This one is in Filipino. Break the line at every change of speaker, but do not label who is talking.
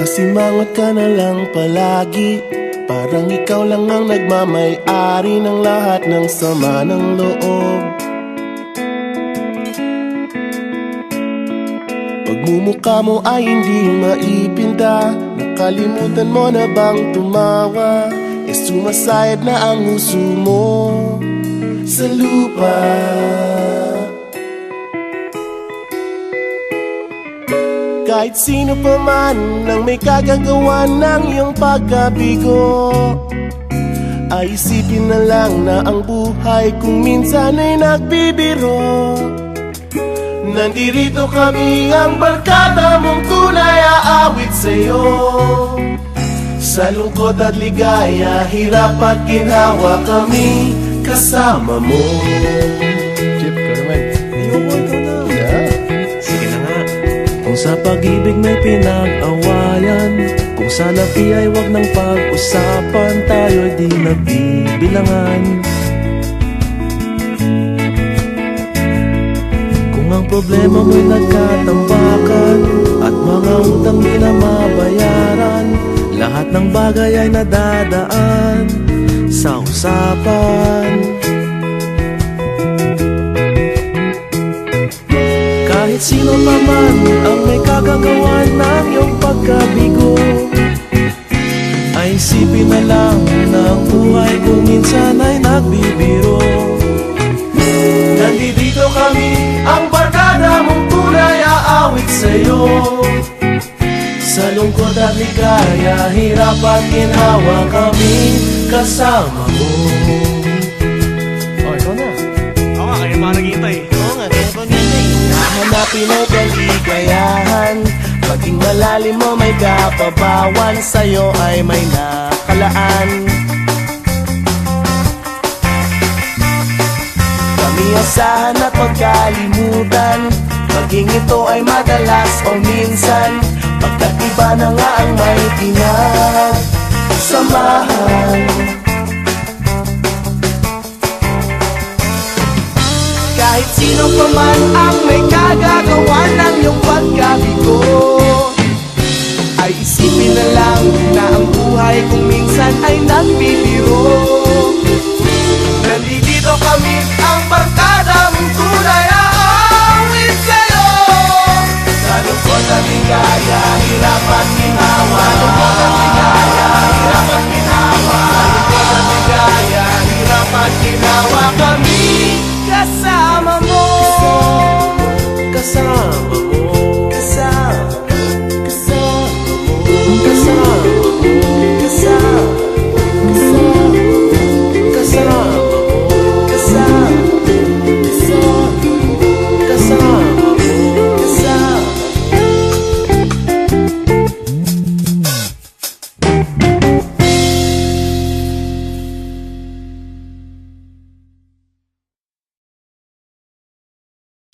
Masimangot ka na lang palagi, parang ikaw lang ang nagmamay-ari ng lahat ng sama ng loob. Pagmumukha mo ay hindi maipinta, nakalimutan mo na bang tumawa? Sumasayad na ang huso mo sa lupa. Kahit sino pa man ang may kagagawa ng iyong pagkabigo, ay isipin na lang na ang buhay kung minsan ay nagbibiro. Nandirito kami, ang barkada mong tunay aawit sa'yo. Sa lungkot at ligaya, hirap at ginhawa, kami kasama mo.
Chip, ka naman.
Ikaw na. Yeah.
Sige na nga. Kung sa pag-ibig may pinag-awayan, kung sa labi ay wag nang pag-usapan, tayo'y di nagbibilangan. Kung ang problema mo'y nagkatambakan at mga utang di na mabayaran, lahat ng bagay ay nadadaan sa usapan. Kahit sino pa man ang may kagagawa ng iyong pagkabigo, ay isipin na lang na ang buhay kung minsan ay nagbibiro.
Nandito kami, ang barkada mong tunay aawit sa'yo. Sa lungkot at ligaya, hirap at ginhawa, kami kasama mo.
Oh, ikaw na. Oo nga, kaya pa naghihintay.
Oo nga, kaya pa naghihintay. Hahanapin ay kaligayahan, maging malalim mo may kapabawan, sa'yo ay may nakalaan. Kami asahan at magkalimutan, maging ito ay madalas o minsan, pagkat iba na nga ang may pinagsamahan. Kahit sino pa man ang may kagagawa ng iyong pagkabigo, ay isipin na lang na ang buhay kung minsan ay nagbibiro. Nandito kami,